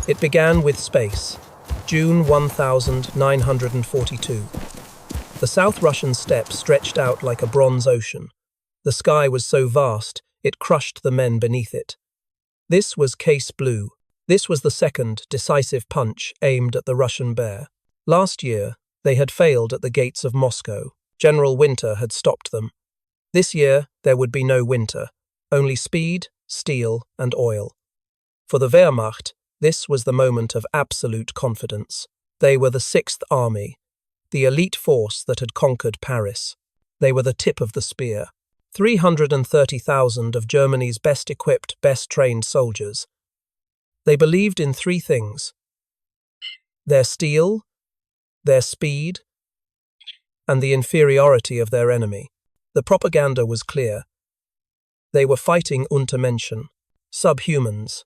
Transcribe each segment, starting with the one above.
It began with space, June 1942. The South Russian steppe stretched out like a bronze ocean. The sky was so vast, it crushed the men beneath it. This was Case Blue. This was the second, decisive punch aimed at the Russian bear. Last year, they had failed at the gates of Moscow. General Winter had stopped them. This year, there would be no winter, only speed, steel, and oil. For the Wehrmacht, this was the moment of absolute confidence. They were the Sixth Army, the elite force that had conquered Paris. They were the tip of the spear. 330,000 of Germany's best-equipped, best-trained soldiers. They believed in three things: their steel, their speed, and the inferiority of their enemy. The propaganda was clear. They were fighting Untermenschen, subhumans,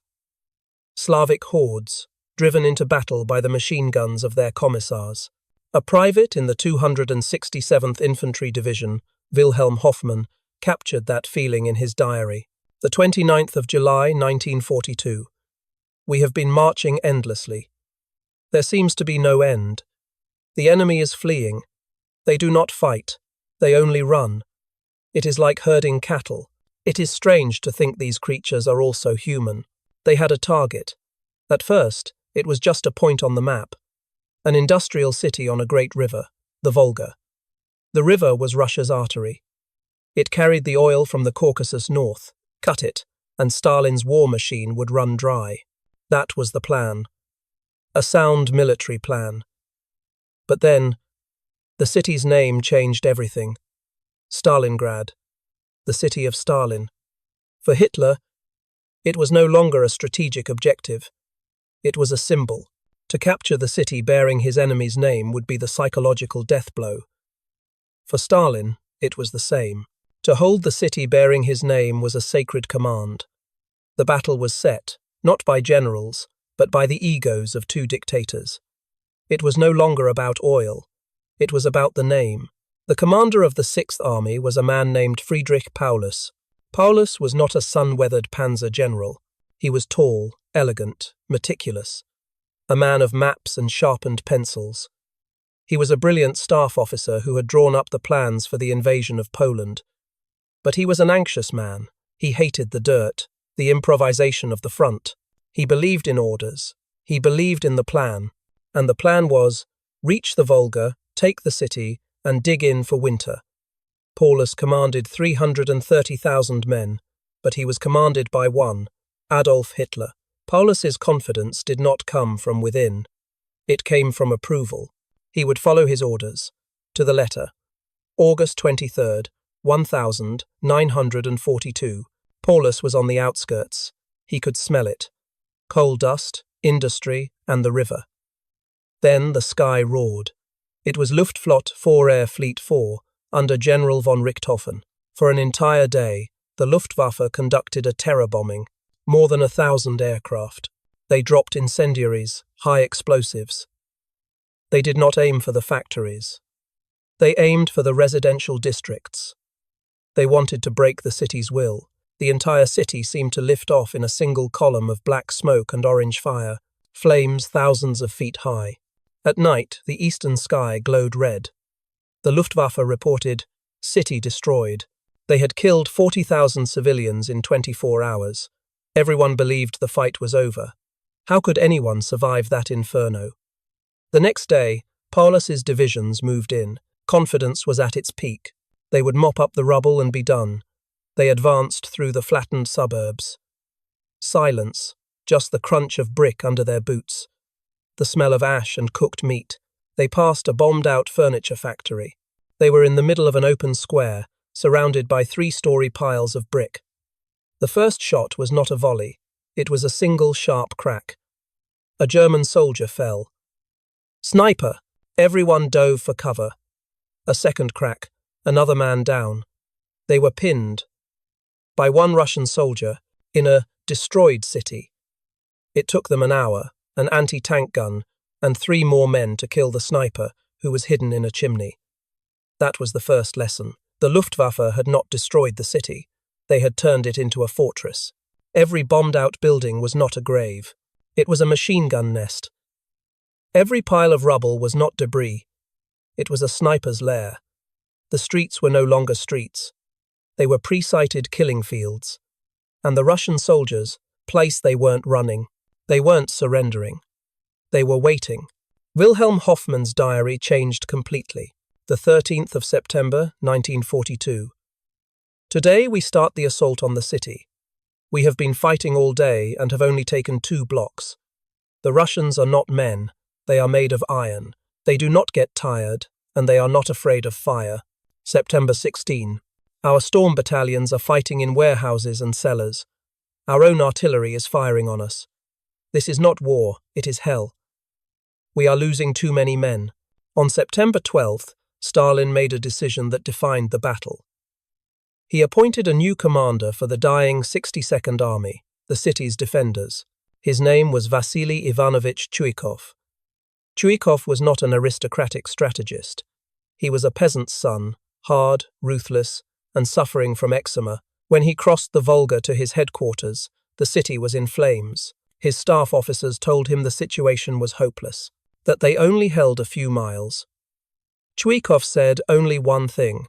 Slavic hordes, driven into battle by the machine guns of their commissars. A private in the 267th Infantry Division, Wilhelm Hoffmann, captured that feeling in his diary. The 29th of July, 1942. We have been marching endlessly. There seems to be no end. The enemy is fleeing. They do not fight. They only run. It is like herding cattle. It is strange to think these creatures are also human. They had a target. At first, it was just a point on the map. An industrial city on a great river, the Volga. The river was Russia's artery. It carried the oil from the Caucasus north. Cut it, and Stalin's war machine would run dry. That was the plan. A sound military plan. But then, the city's name changed everything. Stalingrad, the city of Stalin. For Hitler, it was no longer a strategic objective. It was a symbol. To capture the city bearing his enemy's name would be the psychological death blow. For Stalin, it was the same. To hold the city bearing his name was a sacred command. The battle was set, not by generals, but by the egos of two dictators. It was no longer about oil. It was about the name. The commander of the Sixth Army was a man named Friedrich Paulus. Paulus was not a sun-weathered panzer general. He was tall, elegant, meticulous. A man of maps and sharpened pencils. He was a brilliant staff officer who had drawn up the plans for the invasion of Poland. But he was an anxious man. He hated the dirt, the improvisation of the front. He believed in orders. He believed in the plan. And the plan was, reach the Volga, take the city, and dig in for winter. Paulus commanded 330,000 men, but he was commanded by one, Adolf Hitler. Paulus's confidence did not come from within. It came from approval. He would follow his orders. To the letter. August 23rd, 1942. Paulus was on the outskirts. He could smell it. Coal dust, industry, and the river. Then the sky roared. It was Luftflotte 4 Air Fleet 4, under General von Richthofen. For an entire day, the Luftwaffe conducted a terror bombing. More than 1,000 aircraft. They dropped incendiaries, high explosives. They did not aim for the factories. They aimed for the residential districts. They wanted to break the city's will. The entire city seemed to lift off in a single column of black smoke and orange fire, flames thousands of feet high. At night, the eastern sky glowed red. The Luftwaffe reported, city destroyed. They had killed 40,000 civilians in 24 hours. Everyone believed the fight was over. How could anyone survive that inferno? The next day, Paulus's divisions moved in. Confidence was at its peak. They would mop up the rubble and be done. They advanced through the flattened suburbs. Silence, just the crunch of brick under their boots. The smell of ash and cooked meat. They passed a bombed-out furniture factory. They were in the middle of an open square, surrounded by 3-story piles of brick. The first shot was not a volley. It was a single sharp crack. A German soldier fell. Sniper! Everyone dove for cover. A second crack. Another man down. They were pinned. By one Russian soldier, in a destroyed city. It took them an hour, an anti-tank gun, and 3 more men to kill the sniper, who was hidden in a chimney. That was the first lesson. The Luftwaffe had not destroyed the city. They had turned it into a fortress. Every bombed-out building was not a grave. It was a machine gun nest. Every pile of rubble was not debris. It was a sniper's lair. The streets were no longer streets. They were pre-sighted killing fields. And the Russian soldiers, place they weren't running. They weren't surrendering. They were waiting. Wilhelm Hoffmann's diary changed completely. The 13th of September, 1942. Today we start the assault on the city. We have been fighting all day and have only taken 2 blocks. The Russians are not men. They are made of iron. They do not get tired, and they are not afraid of fire. September 16. Our storm battalions are fighting in warehouses and cellars. Our own artillery is firing on us. This is not war, it is hell. We are losing too many men. On September 12th, Stalin made a decision that defined the battle. He appointed a new commander for the dying 62nd Army, the city's defenders. His name was Vasily Ivanovich Chuikov. Chuikov was not an aristocratic strategist. He was a peasant's son, hard, ruthless, and suffering from eczema. When he crossed the Volga to his headquarters, the city was in flames. His staff officers told him the situation was hopeless, that they only held a few miles. Chuikov said only one thing: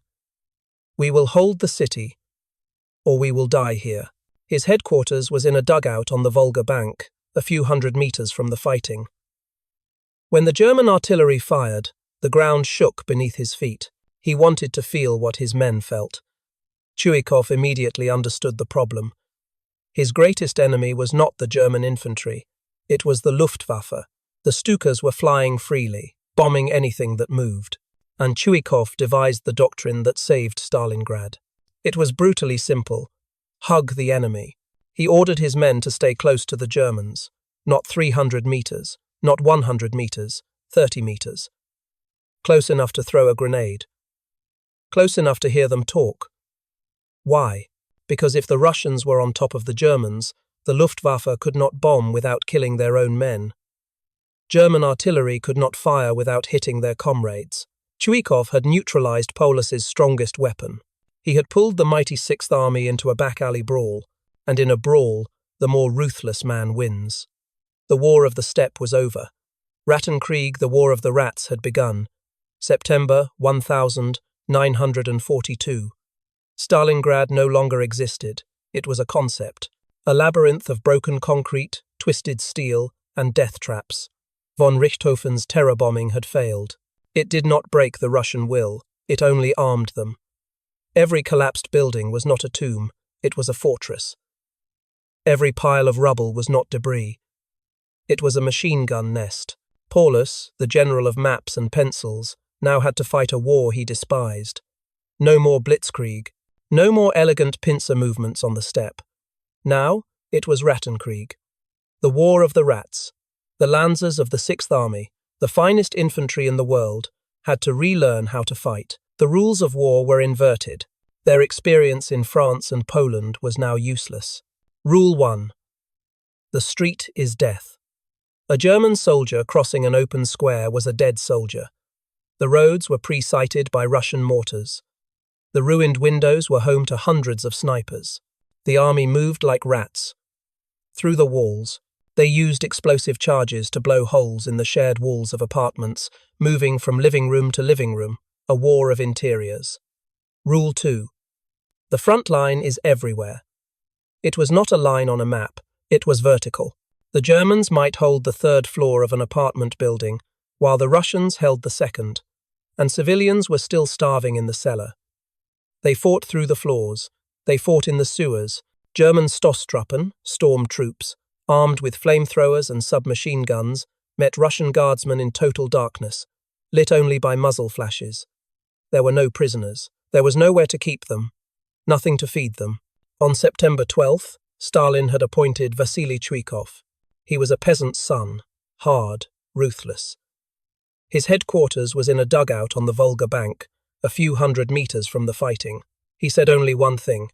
"We will hold the city, or we will die here." His headquarters was in a dugout on the Volga bank, a few hundred meters from the fighting. When the German artillery fired, the ground shook beneath his feet. He wanted to feel what his men felt. Chuikov immediately understood the problem. His greatest enemy was not the German infantry. It was the Luftwaffe. The Stukas were flying freely, bombing anything that moved. And Chuikov devised the doctrine that saved Stalingrad. It was brutally simple. Hug the enemy. He ordered his men to stay close to the Germans. Not 300 meters, not 100 meters, 30 meters. Close enough to throw a grenade. Close enough to hear them talk. Why? Because if the Russians were on top of the Germans, the Luftwaffe could not bomb without killing their own men. German artillery could not fire without hitting their comrades. Chuikov had neutralized Polis's strongest weapon. He had pulled the mighty Sixth Army into a back-alley brawl, and in a brawl, the more ruthless man wins. The War of the Steppe was over. Rattenkrieg, the War of the Rats, had begun. September 1942. Stalingrad no longer existed. It was a concept, a labyrinth of broken concrete, twisted steel, and death traps. Von Richthofen's terror bombing had failed. It did not break the Russian will, it only armed them. Every collapsed building was not a tomb, it was a fortress. Every pile of rubble was not debris. It was a machine gun nest. Paulus, the general of maps and pencils, now had to fight a war he despised. No more blitzkrieg, no more elegant pincer movements on the steppe. Now it was Rattenkrieg. The War of the Rats. The Lancers of the Sixth Army, the finest infantry in the world, had to relearn how to fight. The rules of war were inverted. Their experience in France and Poland was now useless. Rule 1. The street is death. A German soldier crossing an open square was a dead soldier. The roads were pre-sighted by Russian mortars. The ruined windows were home to hundreds of snipers. The army moved like rats. Through the walls, they used explosive charges to blow holes in the shared walls of apartments, moving from living room to living room, a war of interiors. Rule 2. The front line is everywhere. It was not a line on a map, it was vertical. The Germans might hold the 3rd floor of an apartment building, while the Russians held the 2nd, and civilians were still starving in the cellar. They fought through the floors, they fought in the sewers. German Stoßtruppen, storm troops, armed with flamethrowers and submachine guns, met Russian guardsmen in total darkness, lit only by muzzle flashes. There were no prisoners. There was nowhere to keep them, nothing to feed them. On September 12th, Stalin had appointed Vasily Chuikov. He was a peasant's son, hard, ruthless. His headquarters was in a dugout on the Volga bank, a few hundred meters from the fighting. He said only one thing: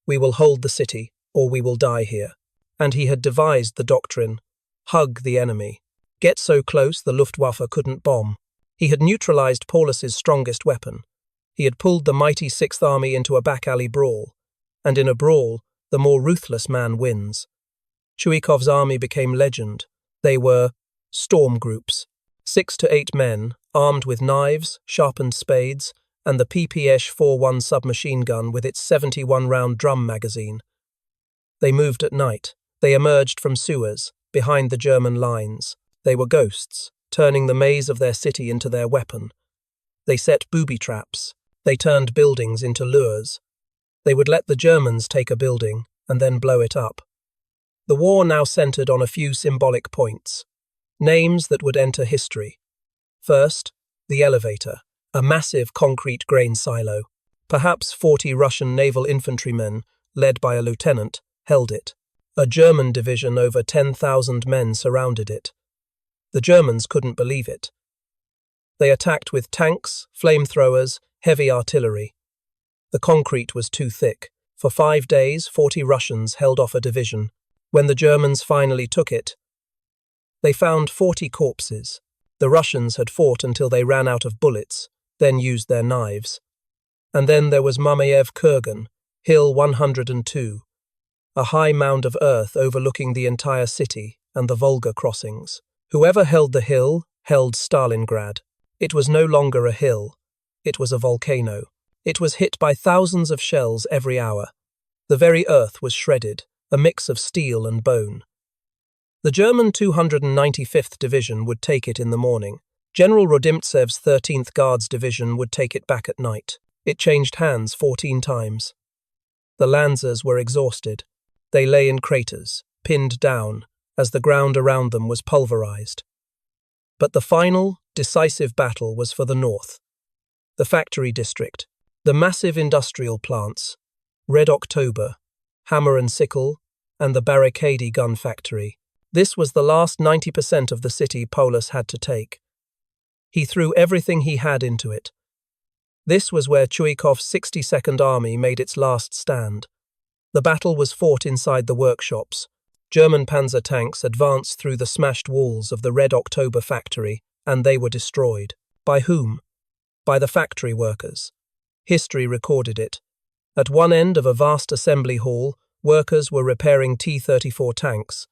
"We will hold the city, or we will die here." And he had devised the doctrine: hug the enemy. Get so close the Luftwaffe couldn't bomb. He had neutralized Paulus's strongest weapon. He had pulled the mighty Sixth Army into a back-alley brawl. And in a brawl, the more ruthless man wins. Chuikov's army became legend, They were storm groups, 6 to 8 men, armed with knives, sharpened spades, and the PPS-41 submachine gun with its 71-round drum magazine. They moved at night. They emerged from sewers, behind the German lines. They were ghosts, turning the maze of their city into their weapon. They set booby traps. They turned buildings into lures. They would let the Germans take a building and then blow it up. The war now centered on a few symbolic points, names that would enter history. First, the elevator, a massive concrete grain silo. Perhaps 40 Russian naval infantrymen, led by a lieutenant, held it. A German division over 10,000 men surrounded it. The Germans couldn't believe it. They attacked with tanks, flamethrowers, heavy artillery. The concrete was too thick. For 5 days, 40 Russians held off a division. When the Germans finally took it, they found 40 corpses. The Russians had fought until they ran out of bullets, then used their knives. And then there was Mamayev Kurgan, Hill 102, a high mound of earth overlooking the entire city and the Volga crossings. Whoever held the hill held Stalingrad. It was no longer a hill. It was a volcano. It was hit by thousands of shells every hour. The very earth was shredded, a mix of steel and bone. The German 295th Division would take it in the morning. General Rodimtsev's 13th Guards Division would take it back at night. It changed hands 14 times. The Lancers were exhausted. They lay in craters, pinned down, as the ground around them was pulverized. But the final, decisive battle was for the north. The factory district, the massive industrial plants, Red October, Hammer and Sickle, and the Barricade gun factory. This was the last 90% of the city Paulus had to take. He threw everything he had into it. This was where Chuikov's 62nd Army made its last stand. The battle was fought inside the workshops. German panzer tanks advanced through the smashed walls of the Red October factory, and they were destroyed. By whom? By the factory workers. History recorded it. At one end of a vast assembly hall, workers were repairing T-34 tanks.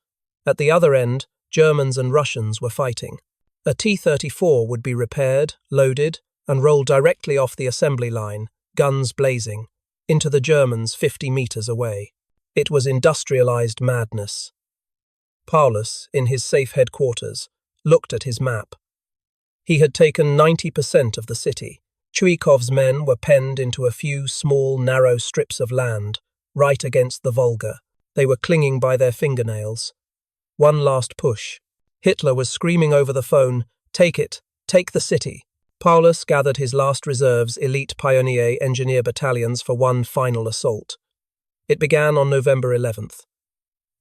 At the other end, Germans and Russians were fighting. A T-34 would be repaired, loaded, and rolled directly off the assembly line, guns blazing, into the Germans 50 meters away. It was industrialized madness. Paulus, in his safe headquarters, looked at his map. He had taken 90% of the city. Chuikov's men were penned into a few small, narrow strips of land, right against the Volga. They were clinging by their fingernails. One last push. Hitler was screaming over the phone, "Take it! Take the city!" Paulus gathered his last reserves elite pioneer engineer battalions for one final assault. It began on November 11th.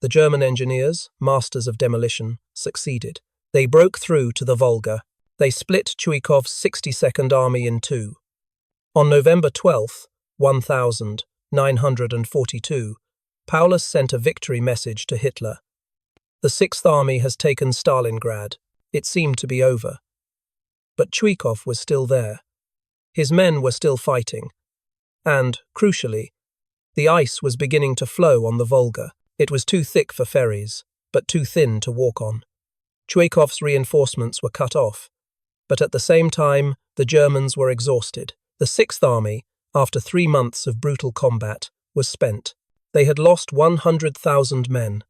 The German engineers, masters of demolition, succeeded. They broke through to the Volga. They split Chuikov's 62nd Army in two. On November 12th, 1942, Paulus sent a victory message to Hitler. The 6th Army has taken Stalingrad. It seemed to be over. But Chuikov was still there. His men were still fighting. And, crucially, the ice was beginning to flow on the Volga. It was too thick for ferries, but too thin to walk on. Chuikov's reinforcements were cut off. But at the same time, the Germans were exhausted. The 6th Army, after 3 months of brutal combat, was spent. They had lost 100,000 men.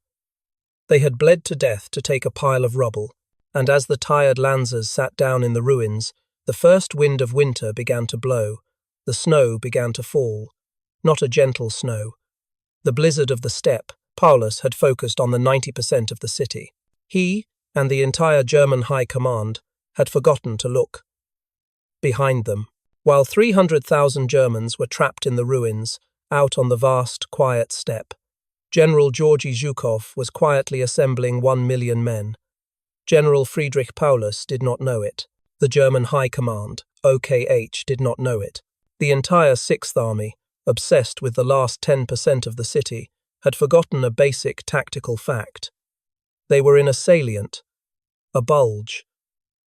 They had bled to death to take a pile of rubble, and as the tired Lancers sat down in the ruins, the first wind of winter began to blow. The snow began to fall. Not a gentle snow. The blizzard of the steppe. Paulus had focused on the 90% of the city. He, and the entire German High Command, had forgotten to look. Behind them, while 300,000 Germans were trapped in the ruins, out on the vast, quiet steppe, General Georgy Zhukov was quietly assembling 1 million men. General Friedrich Paulus did not know it. The German High Command, OKH, did not know it. The entire 6th Army, obsessed with the last 10% of the city, had forgotten a basic tactical fact. They were in a salient, a bulge,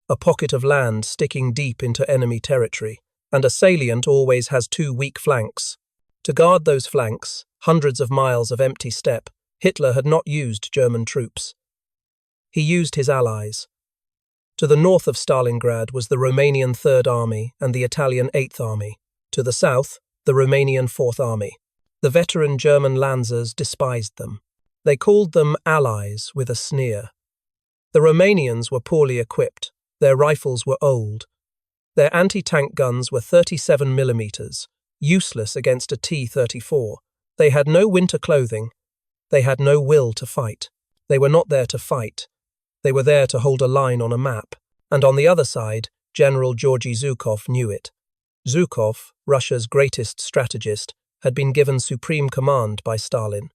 a pocket of land sticking deep into enemy territory, and a salient always has 2 weak flanks. To guard those flanks, hundreds of miles of empty steppe, Hitler had not used German troops. He used his allies. To the north of Stalingrad was the Romanian Third Army and the Italian Eighth Army. To the south, the Romanian Fourth Army. The veteran German Lancers despised them. They called them allies with a sneer. The Romanians were poorly equipped. Their rifles were old. Their anti-tank guns were 37 millimeters, useless against a T-34. They had no winter clothing. They had no will to fight. They were not there to fight. They were there to hold a line on a map. And on the other side, General Georgy Zhukov knew it. Zhukov, Russia's greatest strategist, had been given supreme command by Stalin.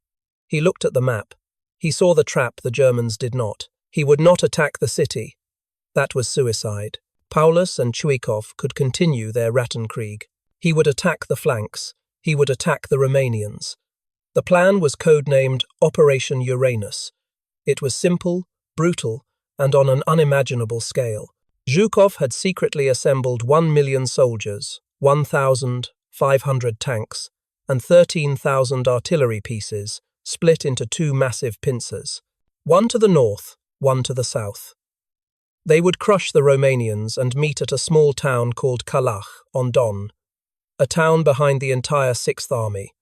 He looked at the map. He saw the trap the Germans did not. He would not attack the city. That was suicide. Paulus and Chuikov could continue their Rattenkrieg. He would attack the flanks. He would attack the Romanians. The plan was codenamed Operation Uranus. It was simple, brutal, and on an unimaginable scale. Zhukov had secretly assembled 1 million soldiers, 1,500 tanks, and 13,000 artillery pieces, split into two massive pincers, one to the north, one to the south. They would crush the Romanians and meet at a small town called Kalach on Don, a town behind the entire Sixth Army.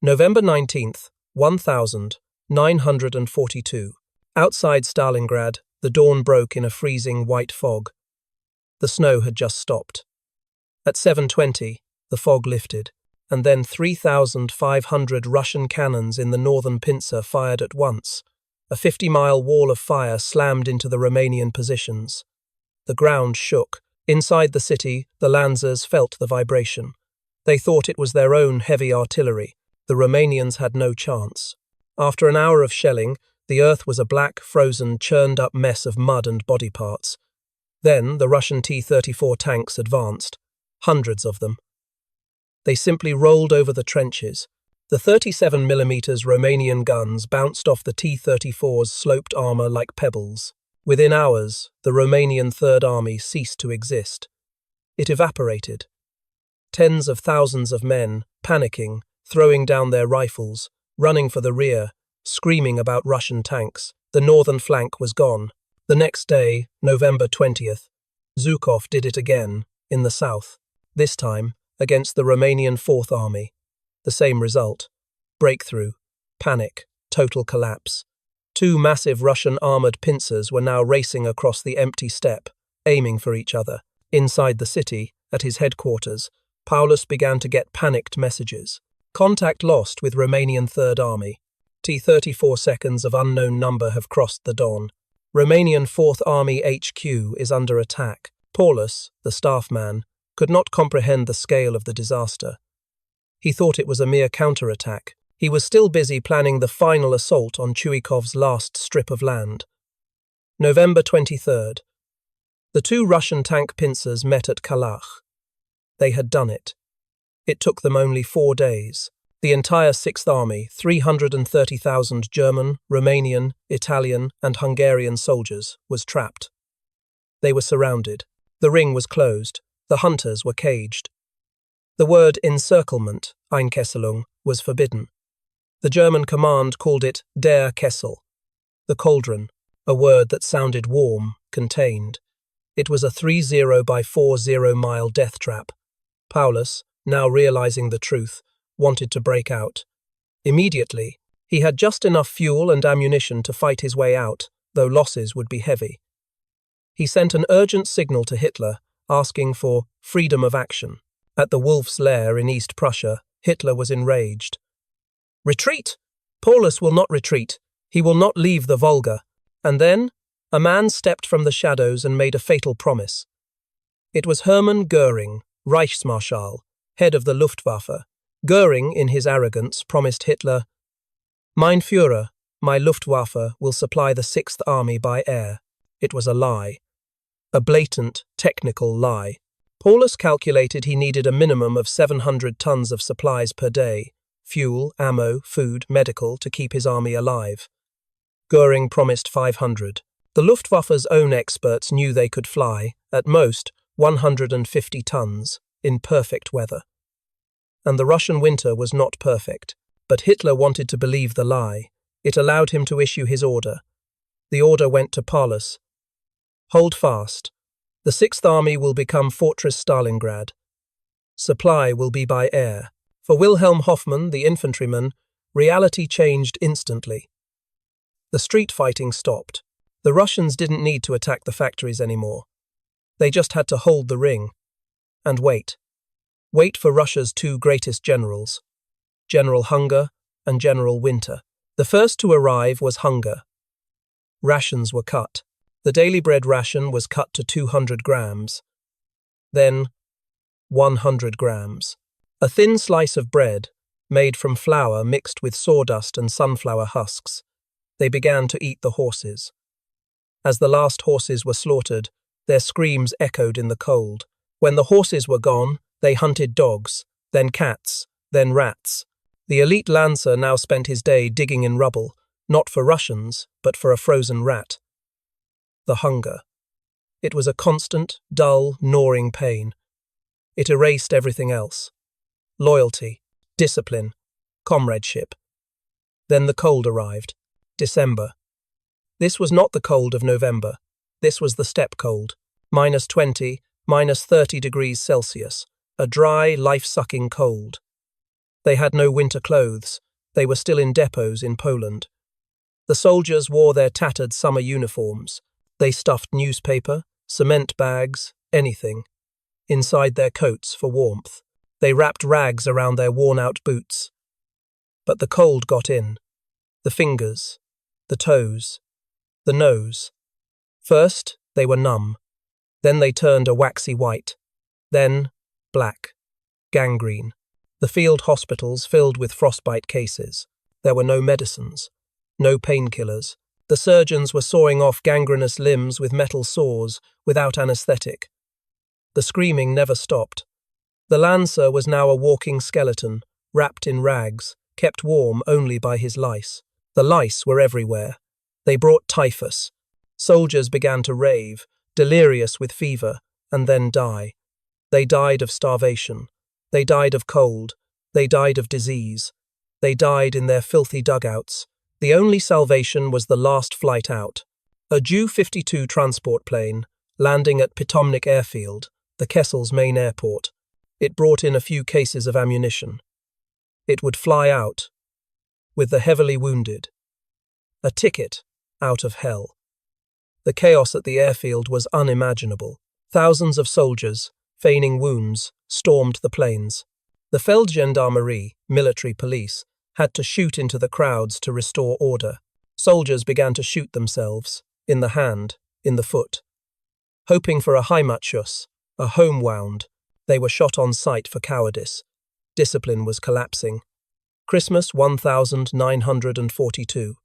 November 19th, 1942. Outside Stalingrad, the dawn broke in a freezing white fog. The snow had just stopped. At 7:20, the fog lifted, and then 3,500 Russian cannons in the northern pincer fired at once. A 50-mile wall of fire slammed into the Romanian positions. The ground shook. Inside the city, the Lancers felt the vibration. They thought it was their own heavy artillery. The Romanians had no chance. After an hour of shelling, the earth was a black, frozen, churned-up mess of mud and body parts. Then the Russian T-34 tanks advanced, hundreds of them. They simply rolled over the trenches. The 37mm Romanian guns bounced off the T-34's sloped armour like pebbles. Within hours, the Romanian Third Army ceased to exist. It evaporated. Tens of thousands of men, panicking, throwing down their rifles, running for the rear, screaming about Russian tanks. The northern flank was gone. The next day, November 20th, Zhukov did it again, in the south, this time against the Romanian Fourth Army. The same result. Breakthrough, panic, total collapse. Two massive Russian armoured pincers were now racing across the empty steppe, aiming for each other. Inside the city, at his headquarters, Paulus began to get panicked messages. Contact lost with Romanian Third Army. T-34 seconds of unknown number have crossed the Don. Romanian Fourth Army HQ is under attack. Paulus, the staff man, could not comprehend the scale of the disaster. He thought it was a mere counterattack. He was still busy planning the final assault on Chuikov's last strip of land. November 23rd. The two Russian tank pincers met at Kalach. They had done it. It took them only 4 days. The entire Sixth Army, 330,000 German, Romanian, Italian, and Hungarian soldiers, was trapped. They were surrounded. The ring was closed. The hunters were caged. The word encirclement, Einkesselung, was forbidden. The German command called it der Kessel, the cauldron, a word that sounded warm, contained. It was a 30 by 40-mile death trap. Paulus, now realizing the truth, wanted to break out. Immediately, he had just enough fuel and ammunition to fight his way out, though losses would be heavy. He sent an urgent signal to Hitler, asking for freedom of action. At the Wolf's Lair in East Prussia, Hitler was enraged. "Retreat! Paulus will not retreat. He will not leave the Volga." And then, a man stepped from the shadows and made a fatal promise. It was Hermann Göring, Reichsmarschall, head of the Luftwaffe. Göring, in his arrogance, promised Hitler, "Mein Führer, my Luftwaffe will supply the Sixth Army by air." It was a lie. A blatant, technical lie. Paulus calculated he needed a minimum of 700 tons of supplies per day, fuel, ammo, food, medical, to keep his army alive. Göring promised 500. The Luftwaffe's own experts knew they could fly, at most, 150 tons, in perfect weather. And the Russian winter was not perfect, but Hitler wanted to believe the lie. It allowed him to issue his order. The order went to Paulus. Hold fast. The Sixth Army will become Fortress Stalingrad. Supply will be by air. For Wilhelm Hoffmann, the infantryman, reality changed instantly. The street fighting stopped. The Russians didn't need to attack the factories anymore. They just had to hold the ring. And wait. Wait for Russia's two greatest generals, General Hunger and General Winter. The first to arrive was Hunger. Rations were cut. The daily bread ration was cut to 200 grams. Then 100 grams. A thin slice of bread, made from flour mixed with sawdust and sunflower husks. They began to eat the horses. As the last horses were slaughtered, their screams echoed in the cold. When the horses were gone, they hunted dogs, then cats, then rats. The elite lancer now spent his day digging in rubble, not for Russians, but for a frozen rat. The hunger. It was a constant, dull, gnawing pain. It erased everything else. Loyalty, discipline, comradeship. Then the cold arrived. December. This was not the cold of November. This was the steppe cold. -20, -30 degrees Celsius. A dry, life-sucking cold. They had no winter clothes. They were still in depots in Poland. The soldiers wore their tattered summer uniforms. They stuffed newspaper, cement bags, anything, inside their coats for warmth. They wrapped rags around their worn-out boots. But the cold got in. The fingers, the toes, the nose. First, they were numb. Then they turned a waxy white. Then, black. Gangrene. The field hospitals filled with frostbite cases. There were no medicines, no painkillers. The surgeons were sawing off gangrenous limbs with metal saws, without anesthetic. The screaming never stopped. The lancer was now a walking skeleton, wrapped in rags, kept warm only by his lice. The lice were everywhere. They brought typhus. Soldiers began to rave, delirious with fever, and then die. They died of starvation. They died of cold. They died of disease. They died in their filthy dugouts. The only salvation was the last flight out. A Ju-52 transport plane, landing at Pitomnik airfield, the Kessel's main airport. It brought in a few cases of ammunition. It would fly out, with the heavily wounded. A ticket out of hell. The chaos at the airfield was unimaginable. Thousands of soldiers, feigning wounds, stormed the planes. The Feldgendarmerie, military police, had to shoot into the crowds to restore order. Soldiers began to shoot themselves, in the hand, in the foot. Hoping for a Heimatschuss, a home wound, they were shot on sight for cowardice. Discipline was collapsing. Christmas 1942.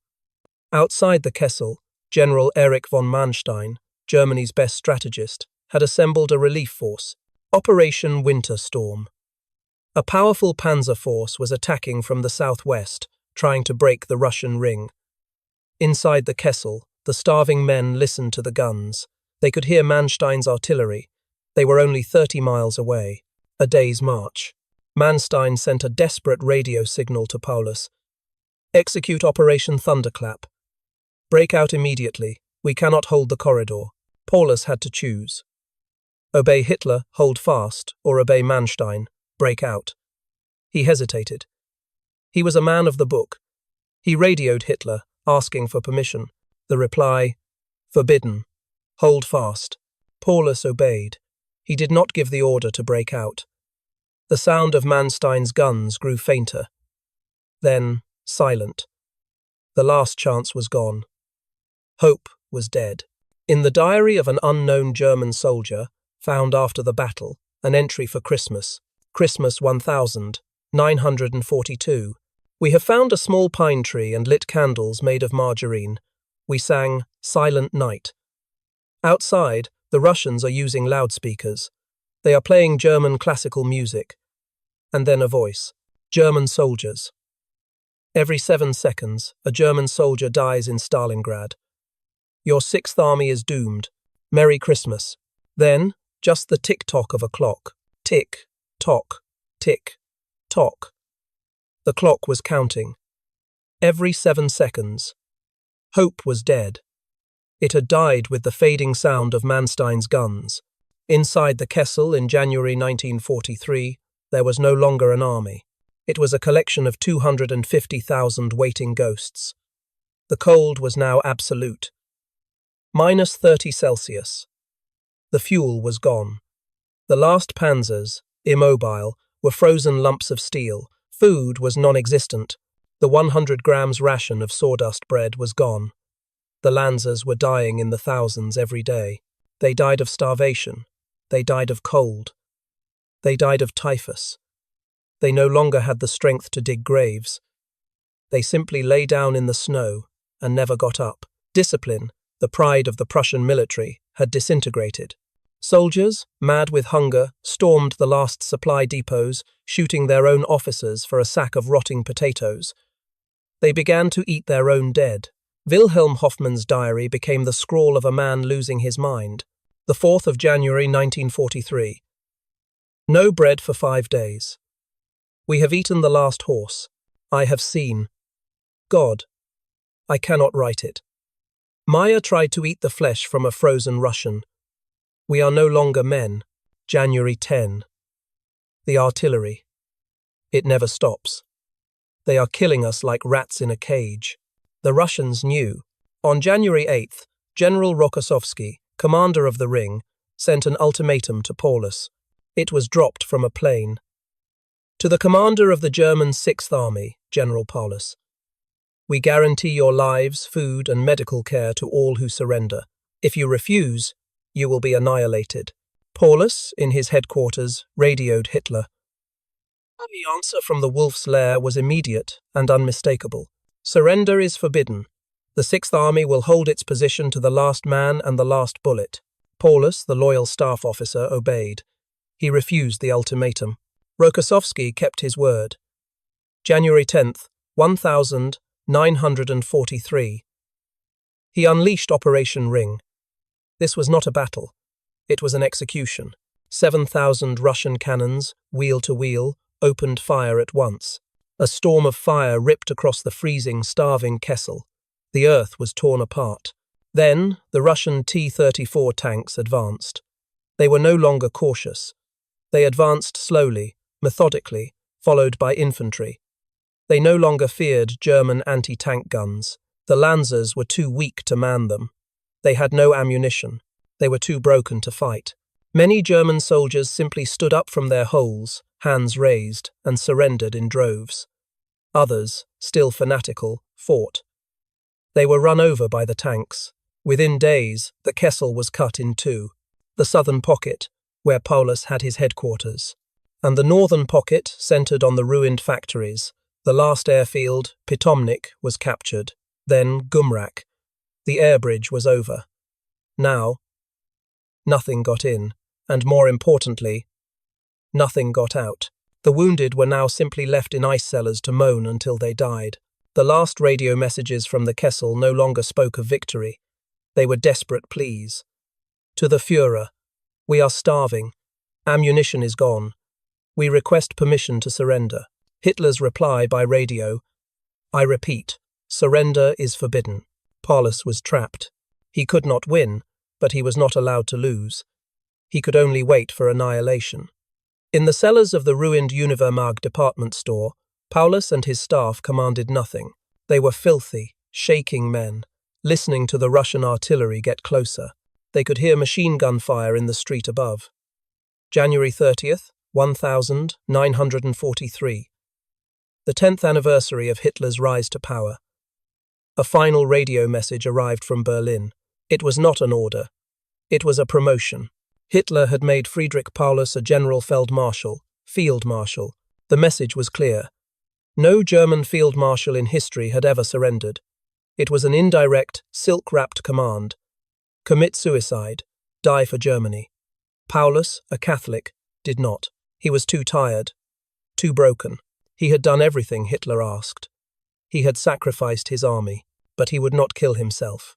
Outside the Kessel, General Erich von Manstein, Germany's best strategist, had assembled a relief force, Operation Winter Storm. A powerful panzer force was attacking from the southwest, trying to break the Russian ring. Inside the Kessel, the starving men listened to the guns. They could hear Manstein's artillery. They were only 30 miles away, a day's march. Manstein sent a desperate radio signal to Paulus. Execute Operation Thunderclap. Break out immediately. We cannot hold the corridor. Paulus had to choose. Obey Hitler, hold fast, or obey Manstein, break out. He hesitated. He was a man of the book. He radioed Hitler, asking for permission. The reply, forbidden. Hold fast. Paulus obeyed. He did not give the order to break out. The sound of Manstein's guns grew fainter. Then, silent. The last chance was gone. Hope was dead. In the diary of an unknown German soldier, found after the battle, an entry for Christmas 1942. We have found a small pine tree and lit candles made of margarine. We sang Silent Night. Outside, the Russians are using loudspeakers. They are playing German classical music. And then a voice. German soldiers. Every 7 seconds, a German soldier dies in Stalingrad. Your Sixth Army is doomed. Merry Christmas. Then, just the tick-tock of a clock. Tick, tock, tick, tock. The clock was counting. Every 7 seconds. Hope was dead. It had died with the fading sound of Manstein's guns. Inside the Kessel in January 1943, there was no longer an army. It was a collection of 250,000 waiting ghosts. The cold was now absolute. -30°C. The fuel was gone. The last panzers, immobile, were frozen lumps of steel. Food was non-existent. The 100 grams ration of sawdust bread was gone. The Lancers were dying in the thousands every day. They died of starvation. They died of cold. They died of typhus. They no longer had the strength to dig graves. They simply lay down in the snow and never got up. Discipline, the pride of the Prussian military, had disintegrated. Soldiers, mad with hunger, stormed the last supply depots, shooting their own officers for a sack of rotting potatoes. They began to eat their own dead. Wilhelm Hoffmann's diary became the scrawl of a man losing his mind. The 4th of January 1943. No bread for 5 days. We have eaten the last horse. I have seen. God. I cannot write it. Maya tried to eat the flesh from a frozen Russian. We are no longer men. January 10. The artillery. It never stops. They are killing us like rats in a cage. The Russians knew. On January 8th, General Rokossovsky, commander of the Ring, sent an ultimatum to Paulus. It was dropped from a plane. To the commander of the German 6th Army, General Paulus. We guarantee your lives, food, and medical care to all who surrender. If you refuse, you will be annihilated. Paulus, in his headquarters, radioed Hitler. The answer from the wolf's lair was immediate and unmistakable. Surrender is forbidden. The 6th Army will hold its position to the last man and the last bullet. Paulus, the loyal staff officer, obeyed. He refused the ultimatum. Rokossovsky kept his word. January 10th, 1943. He unleashed Operation Ring. This was not a battle. It was an execution. 7,000 Russian cannons, wheel to wheel, opened fire at once. A storm of fire ripped across the freezing, starving Kessel. The earth was torn apart. Then, the Russian T-34 tanks advanced. They were no longer cautious. They advanced slowly, methodically, followed by infantry. They no longer feared German anti-tank guns. The Lancers were too weak to man them. They had no ammunition. They were too broken to fight. Many German soldiers simply stood up from their holes, hands raised, and surrendered in droves. Others, still fanatical, fought. They were run over by the tanks. Within days, the Kessel was cut in two. The southern pocket, where Paulus had his headquarters, and the northern pocket, centered on the ruined factories. The last airfield, Pitomnik, was captured. Then Gumrak. The air bridge was over. Now, nothing got in, and more importantly, nothing got out. The wounded were now simply left in ice cellars to moan until they died. The last radio messages from the Kessel no longer spoke of victory. They were desperate pleas. To the Führer, we are starving. Ammunition is gone. We request permission to surrender. Hitler's reply by radio, I repeat, surrender is forbidden. Paulus was trapped. He could not win, but he was not allowed to lose. He could only wait for annihilation. In the cellars of the ruined Univermag department store, Paulus and his staff commanded nothing. They were filthy, shaking men, listening to the Russian artillery get closer. They could hear machine gun fire in the street above. January 30th, 1943. The 10th anniversary of Hitler's rise to power. A final radio message arrived from Berlin. It was not an order. It was a promotion. Hitler had made Friedrich Paulus a general field marshal. The message was clear. No German field marshal in history had ever surrendered. It was an indirect, silk-wrapped command. Commit suicide. Die for Germany. Paulus, a Catholic, did not. He was too tired. Too broken. He had done everything Hitler asked. He had sacrificed his army, but he would not kill himself.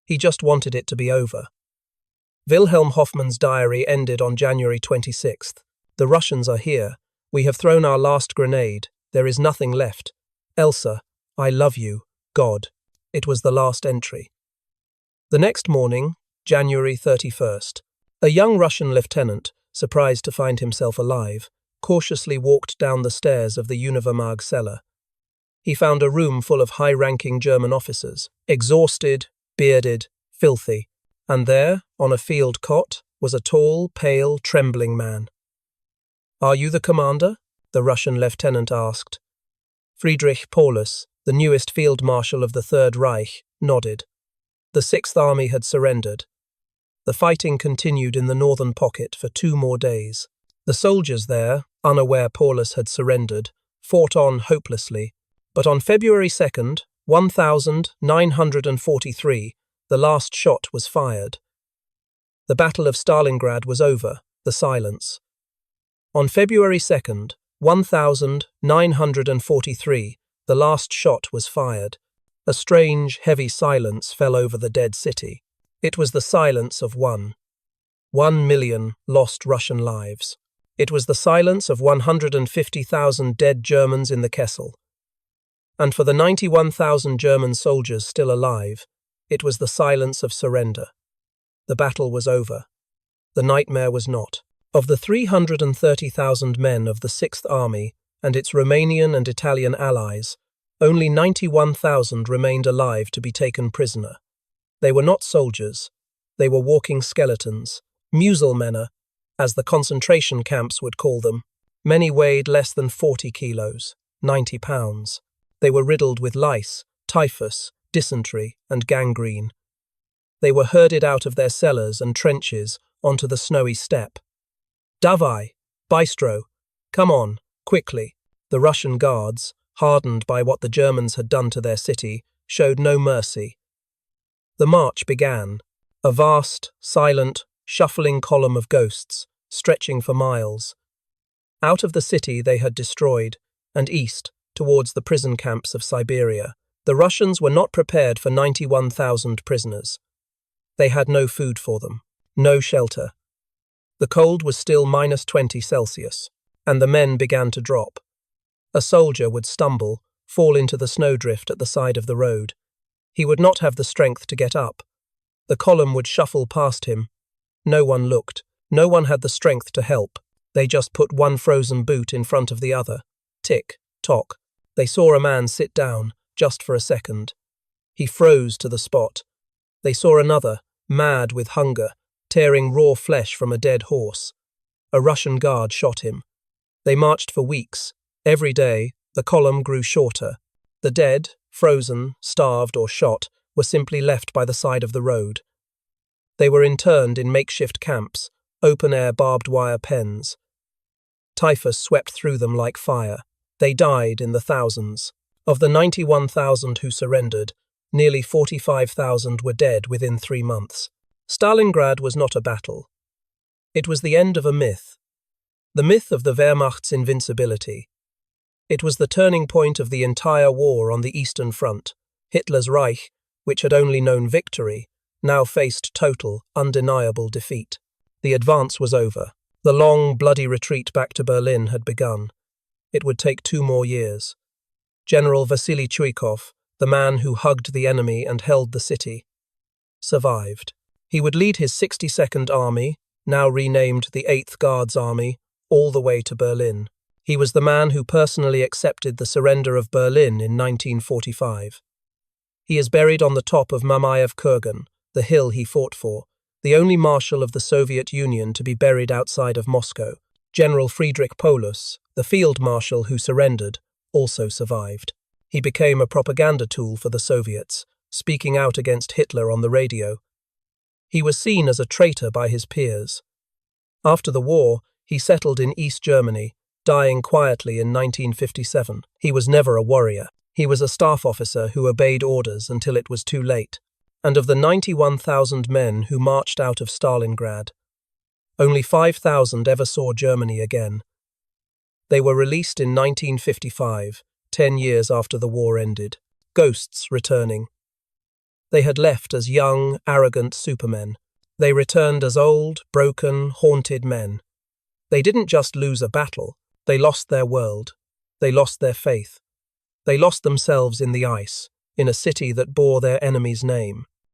He just wanted it to be over. Wilhelm Hoffmann's diary ended on January 26th. The Russians are here. We have thrown our last grenade. There is nothing left. Elsa, I love you. God. It was the last entry. The next morning, January 31st, a young Russian lieutenant, surprised to find himself alive, cautiously walked down the stairs of the Univermag cellar. He found a room full of high-ranking German officers, exhausted, bearded, filthy, and there, on a field cot, was a tall, pale, trembling man. "Are you the commander?" the Russian lieutenant asked. Friedrich Paulus, the newest field marshal of the Third Reich, nodded. The Sixth Army had surrendered. The fighting continued in the northern pocket for 2 more days. The soldiers there, unaware Paulus had surrendered, fought on hopelessly, but on February 2nd, 1943, the last shot was fired. The Battle of Stalingrad was over, the silence. On February 2nd, 1943, the last shot was fired. A strange, heavy silence fell over the dead city. It was the silence of 1 million lost Russian lives. It was the silence of 150,000 dead Germans in the Kessel. And for the 91,000 German soldiers still alive, it was the silence of surrender. The battle was over. The nightmare was not. Of the 330,000 men of the Sixth Army and its Romanian and Italian allies, only 91,000 remained alive to be taken prisoner. They were not soldiers. They were walking skeletons, Muselmänner, as the concentration camps would call them. Many weighed less than 40 kilos, 90 pounds. They were riddled with lice, typhus, dysentery, and gangrene. They were herded out of their cellars and trenches onto the snowy steppe. "Davai, Bystro, come on, quickly." The Russian guards, hardened by what the Germans had done to their city, showed no mercy. The march began, a vast, silent, shuffling column of ghosts, stretching for miles. Out of the city they had destroyed, and east, towards the prison camps of Siberia. The Russians were not prepared for 91,000 prisoners. They had no food for them, no shelter. The cold was still -20 Celsius, and the men began to drop. A soldier would stumble, fall into the snowdrift at the side of the road. He would not have the strength to get up. The column would shuffle past him. No one looked. No one had the strength to help. They just put one frozen boot in front of the other. Tick, tock. They saw a man sit down, just for a second. He froze to the spot. They saw another, mad with hunger, tearing raw flesh from a dead horse. A Russian guard shot him. They marched for weeks. Every day, the column grew shorter. The dead, frozen, starved, or shot, were simply left by the side of the road. They were interned in makeshift camps, open-air barbed wire pens. Typhus swept through them like fire. They died in the thousands. Of the 91,000 who surrendered, nearly 45,000 were dead within 3 months. Stalingrad was not a battle. It was the end of a myth. The myth of the Wehrmacht's invincibility. It was the turning point of the entire war on the Eastern Front. Hitler's Reich, which had only known victory, now faced total, undeniable defeat. The advance was over. The long, bloody retreat back to Berlin had begun. It would take 2 more years. General Vasily Chuikov, the man who hugged the enemy and held the city, survived. He would lead his 62nd Army, now renamed the 8th Guards Army, all the way to Berlin. He was the man who personally accepted the surrender of Berlin in 1945. He is buried on the top of Mamayev Kurgan, the hill he fought for, the only marshal of the Soviet Union to be buried outside of Moscow. General Friedrich Paulus, the field marshal who surrendered, also survived. He became a propaganda tool for the Soviets, speaking out against Hitler on the radio. He was seen as a traitor by his peers. After the war, he settled in East Germany, dying quietly in 1957. He was never a warrior. He was a staff officer who obeyed orders until it was too late. And of the 91,000 men who marched out of Stalingrad, only 5,000 ever saw Germany again. They were released in 1955, 10 years after the war ended. Ghosts returning. They had left as young, arrogant supermen. They returned as old, broken, haunted men. They didn't just lose a battle. They lost their world. They lost their faith. They lost themselves in the ice, in a city that bore their enemy's name.